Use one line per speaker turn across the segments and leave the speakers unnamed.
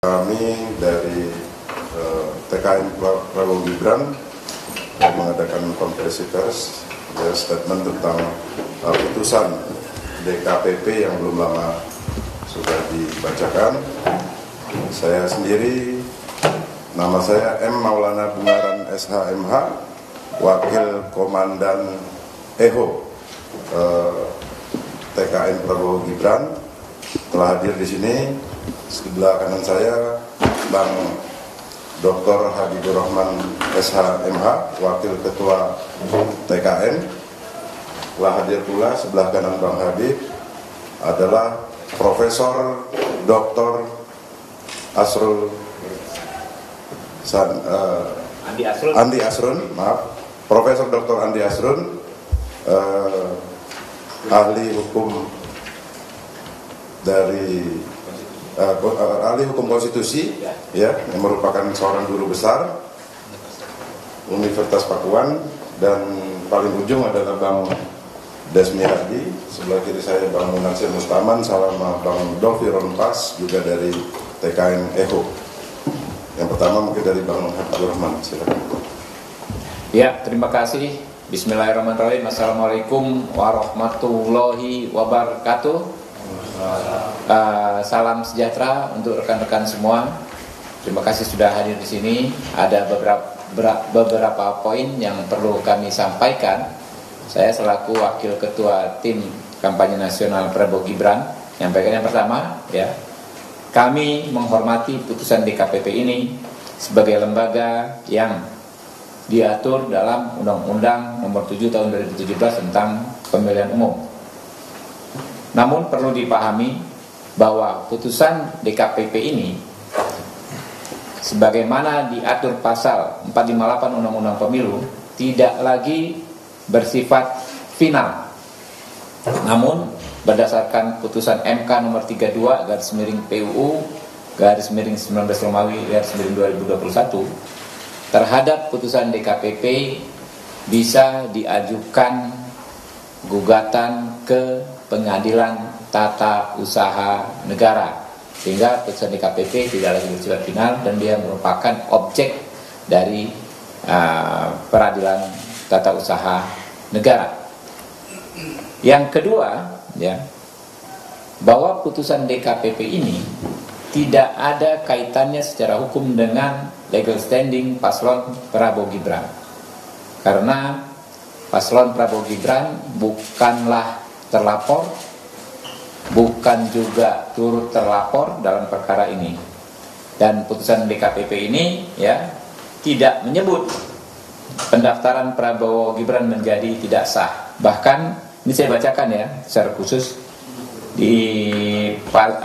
Kami dari TKN Prabowo Gibran mengadakan konferensi pers, statement tentang putusan DKPP yang belum lama sudah dibacakan. Saya sendiri, nama saya M. Maulana Bungaran SHMH, Wakil Komandan EHO TKN Prabowo Gibran, telah hadir di sini. Sebelah kanan saya Bang Dr. Habibur Rahman SHMH, Wakil Ketua TKN. Telah hadir pula sebelah kanan Bang Habib adalah Profesor Dr. Andi Asrun, Profesor Dr. Andi Asrun, ahli hukum dari ahli hukum konstitusi, ya, yang merupakan seorang guru besar Universitas Pakuan, dan paling ujung adalah Bang Desmi Hardi. Sebelah kiri saya Bang Munatsir Mustaman, sama Bang Dovi Ronpas juga dari TKN EHO. Yang pertama mungkin dari Bang Habibur Rahman, silakan.
Ya, terima kasih. Bismillahirrahmanirrahim. Assalamualaikum warahmatullahi wabarakatuh. Salam sejahtera untuk rekan-rekan semua. Terima kasih sudah hadir di sini. Ada beberapa poin yang perlu kami sampaikan. Saya selaku Wakil Ketua Tim Kampanye Nasional Prabowo Gibran menyampaikan yang pertama, ya, kami menghormati putusan DKPP ini sebagai lembaga yang diatur dalam Undang-Undang Nomor 7 Tahun 2017 tentang Pemilihan Umum. Namun perlu dipahami bahwa putusan DKPP ini sebagaimana diatur pasal 458 Undang-Undang Pemilu tidak lagi bersifat final. Namun berdasarkan putusan MK nomor 32/PUU /19 Romawi/2021 terhadap putusan DKPP bisa diajukan gugatan ke Pengadilan Tata Usaha Negara, sehingga putusan DKPP tidak lagi bersifat final dan dia merupakan objek dari Peradilan Tata Usaha Negara. Yang kedua, ya, bahwa putusan DKPP ini tidak ada kaitannya secara hukum dengan legal standing paslon Prabowo Gibran, karena paslon Prabowo Gibran bukanlah terlapor, bukan juga turut terlapor dalam perkara ini, dan putusan DKPP ini, ya, tidak menyebut pendaftaran Prabowo Gibran menjadi tidak sah. Bahkan ini saya bacakan, ya, secara khusus di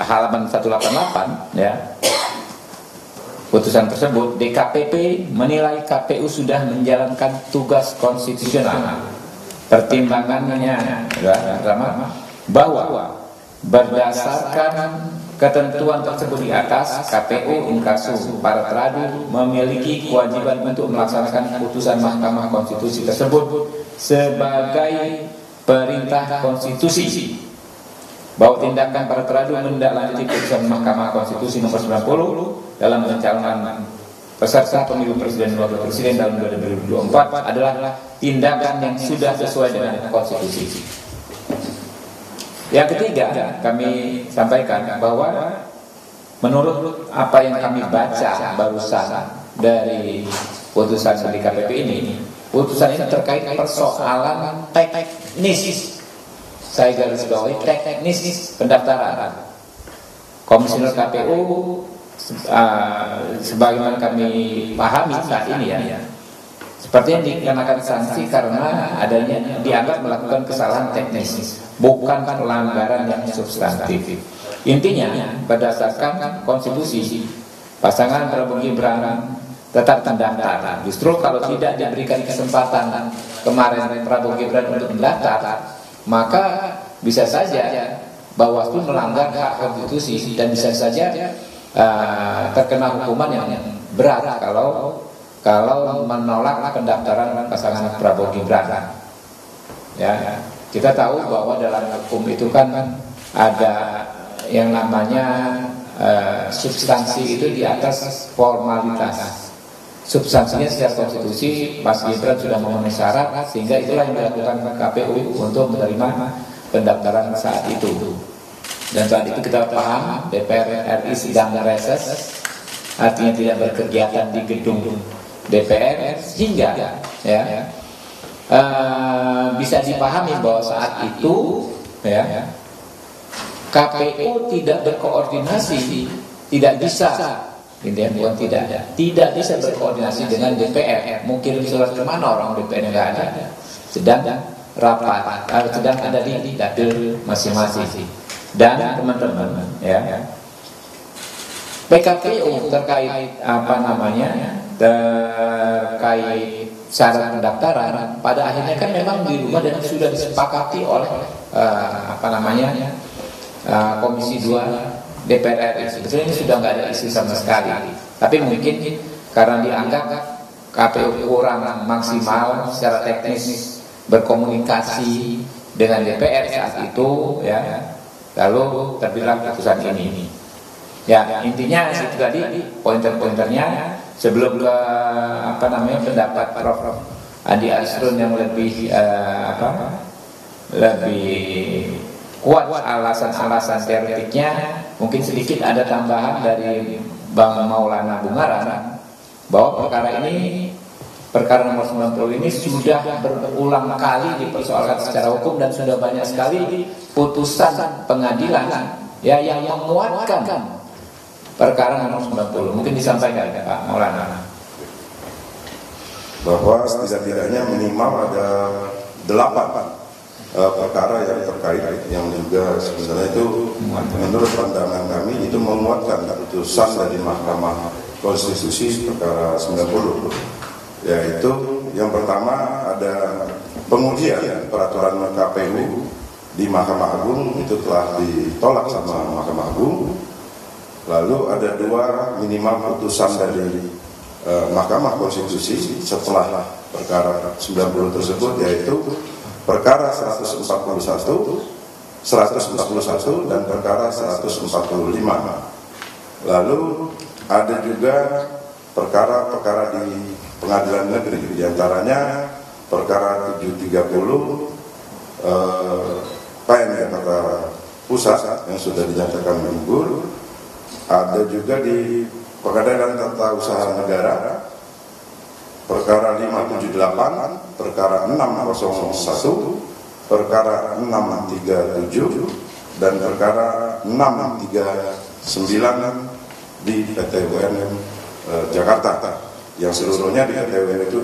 halaman 188, ya, putusan tersebut, DKPP menilai KPU sudah menjalankan tugas konstitusional. Pertimbangannya pertama, bahwa berdasarkan ketentuan tersebut di atas, KPU inkasu para teradu memiliki kewajiban untuk melaksanakan putusan Mahkamah Konstitusi tersebut sebagai perintah konstitusi, bahwa tindakan para teradu menindaklanjuti putusan Mahkamah Konstitusi nomor 90 dalam pencalonan peserta pemilu presiden dan wakil presiden tahun 2024 adalah tindakan yang sudah sesuai dengan konstitusi. Yang ketiga, kami sampaikan bahwa menurut apa yang kami baca barusan dari putusan DKPP ini, putusan ini terkait persoalan teknis. Saya garis bawahi teknis pendaftaran. Komisioner KPU sebagaimana kami pahami saat ini, ya, sepertinya dikenakan sanksi karena adanya dianggap melakukan kesalahan teknis, bukan pelanggaran yang substantif. Intinya, berdasarkan konstitusi, pasangan Prabowo Gibran tetap terdaftar. Justru kalau tidak diberikan kesempatan kemarin Prabowo Gibran untuk mendaftar, maka bisa saja Bawaslu melanggar hak konstitusi dan bisa saja terkena hukuman yang berat kalau menolak pendaftaran pasangan Prabowo Gibran. Ya, kita tahu bahwa dalam hukum itu kan ada yang namanya substansi itu di atas formalitas. Substansinya secara konstitusi Mas Gibran sudah memenuhi syarat, sehingga itulah yang dilakukan KPU untuk menerima pendaftaran saat itu. Dan saat itu kita paham DPR RI sedang reses, artinya tidak berkegiatan di gedung DPR, sehingga ya bisa dipahami bahwa saat itu ya KPU tidak berkoordinasi, tidak bisa, bukan tidak bisa berkoordinasi dengan DPR. Mungkin surat kemana orang DPR nggak ada, sedang rapat, sedang ada di dapil masing-masing. Dan teman-teman ya, PKPU terkait terkait syarat pendaftaran pada akhirnya kan memang dirubah dan sudah disepakati oleh Komisi 2 DPR RI. Sebetulnya ini sudah nggak ada isu sama sekali, tapi mungkin karena dianggap KPU kurang maksimal secara teknis berkomunikasi dengan DPR saat itu, ya, lalu terbilang putusan ini. Ya, intinya itu tadi pointer-pointernya. Sebelum ke pendapat Prof. Andi Asrun yang lebih kuat alasan-alasan teoretiknya, mungkin sedikit ada tambahan dari Bang Maulana Bungaran bahwa perkara nomor 90 ini sudah berulang kali dipersoalkan secara hukum dan sudah banyak sekali putusan pengadilan ya yang menguatkan perkara nomor 90. Mungkin disampaikan Pak Maulana
bahwa setidak-tidaknya minimal ada 8 perkara yang terkait, yang juga sebenarnya itu menurut pandangan kami itu menguatkan putusan dari Mahkamah Konstitusi perkara 90, yaitu yang pertama ada pengujian peraturan KPU di Mahkamah Agung, itu telah ditolak sama Mahkamah Agung. Lalu ada 2 minimal putusan dari Mahkamah Konstitusi setelah perkara 90 tersebut, yaitu perkara 141, 141 dan perkara 145. Lalu ada juga perkara-perkara di pengadilan negeri, diantaranya perkara 730 PN Jakarta Pusat yang sudah dinyatakan gugur. Ada juga di Pengadilan Tata Usaha Negara perkara 578, perkara 601, perkara 637 dan perkara 639 di PT UNM Jakarta, yang seluruhnya di PT UNM itu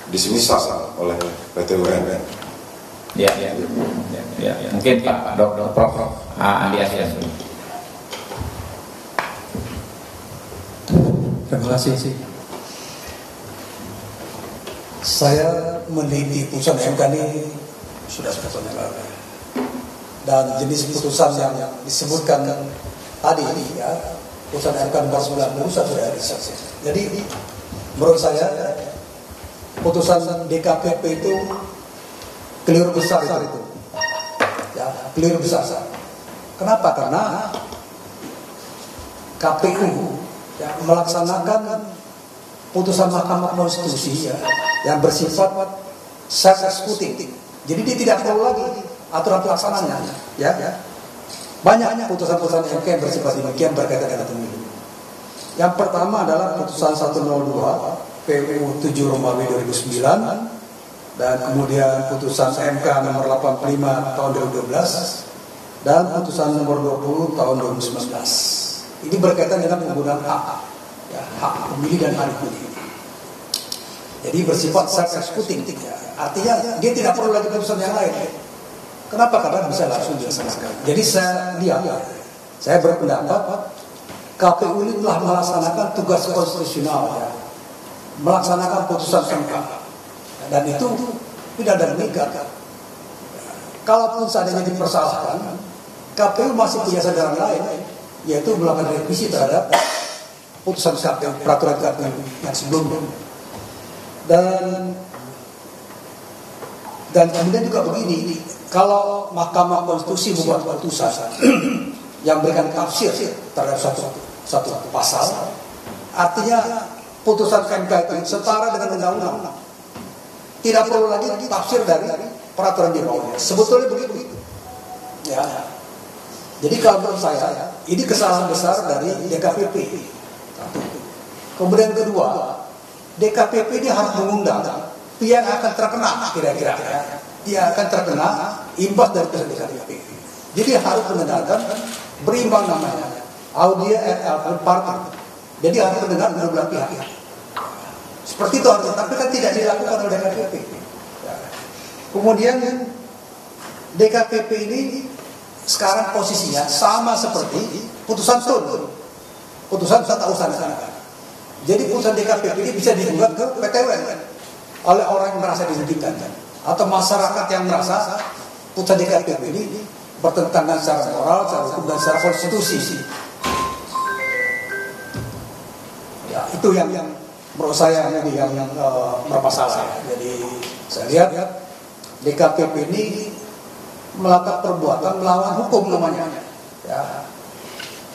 disemisal oleh PT UNM.
Ya. Mungkin Pak Dr. Prof. Andi Asrun.
Terima kasih. Saya meneliti putusan MK ini sudah setahun yang lalu, dan jenis putusan yang disebutkan tadi ya, putusan MK nomor 90 sudah riset. Jadi menurut saya putusan DKPP itu keliru besar itu. Ya, keliru besar. Kenapa? Karena KPU ya, melaksanakan putusan Mahkamah Konstitusi ya, yang bersifat self executing. Jadi dia tidak perlu lagi aturan pelaksananya ya. Banyak putusan-putusan MK yang bersifat demikian berkaitan dengan pemilu. Yang pertama adalah putusan 102 PU 7 Romawi 2009, dan kemudian putusan MK nomor 85 tahun 2012 dan putusan nomor 20 tahun 2019. Ini berkaitan dengan penggunaan hak, ya, hak pemilih dan hak pilih. Jadi bersifat self-executing, ya. Artinya dia tidak perlu lagi putusan yang lain. Kenapa? Karena bisa langsung dilaksanakan. Jadi saya berpendapat KPU ini telah melaksanakan tugas konstitusional, ya, melaksanakan putusan MK, dan itu tidak ada mengikat. Kalaupun seandainya dipersalahkan, KPU masih punya sadaran lain, yaitu melakukan revisi terhadap putusan KPU, peraturan KPU yang sebelumnya. Dan kemudian juga begini, kalau Mahkamah Konstitusi membuat putusan yang berikan tafsir terhadap satu pasal, artinya putusan MK itu setara dengan undang-undang. Tidak perlu lagi tafsir dari peraturan di bawahnya. Sebetulnya begitu. Ya. Jadi kalau menurut saya, ini kesalahan besar dari DKPP. Kemudian kedua, DKPP ini harus mengundang pihak yang akan terkena kira-kira. Dia akan terkena imbas dari putusan DKPP. Jadi harus mendengarkan berimbang namanya audio and party. Jadi harus mendengar dua belah pihak. Seperti itu harus, tapi kan tidak dilakukan oleh DKPP. Kemudian DKPP ini sekarang posisinya sama seperti putusan TUN, putusan tata usaha negara. Jadi putusan DKPP ini bisa digugat ke PT UN oleh orang yang merasa dirugikan atau masyarakat yang merasa putusan DKPP ini bertentangan secara moral, secara hukum dan secara konstitusi. Ya, itu yang menurut saya yang bermasalah. Jadi saya lihat DKPP ini melakukan perbuatan melawan hukum namanya. Ya.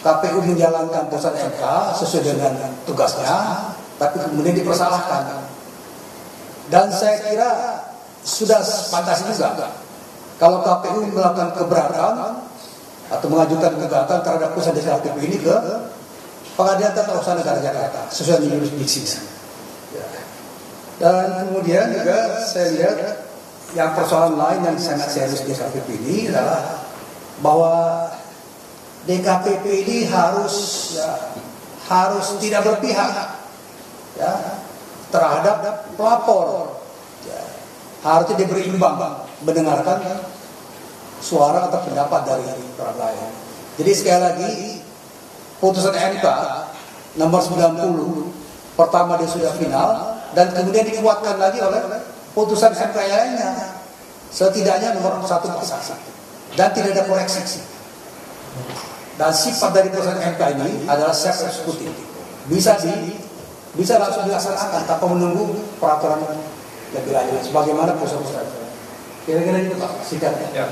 KPU menjalankan putusan MK sesuai dengan tugasnya, tapi kemudian dipersalahkan. Dan saya kira sudah pantas juga kalau KPU melakukan keberatan atau mengajukan gugatan terhadap putusan DKPP ini ke Pengadilan Tata Usaha Negara Jakarta sesuai dengan jurisdiksi. Dan kemudian juga saya lihat yang persoalan lain yang sangat serius di DKPP ini adalah bahwa DKPP ini harus tidak berpihak terhadap pelapor. Harusnya dia berimbang mendengarkan suara atau pendapat dari orang lain. Jadi sekali lagi putusan MK nomor 90 pertama dia sudah final dan kemudian dikuatkan lagi oleh putusan MK lainnya, setidaknya nomor 1 pasal dan tidak ada koreksi. Dan sifat dari putusan MK ini adalah self eksekutif, bisa langsung dilaksanakan tanpa menunggu peraturan lebih lanjut sebagaimana putusan. Kira-kira itu Pak sikapnya. Ya.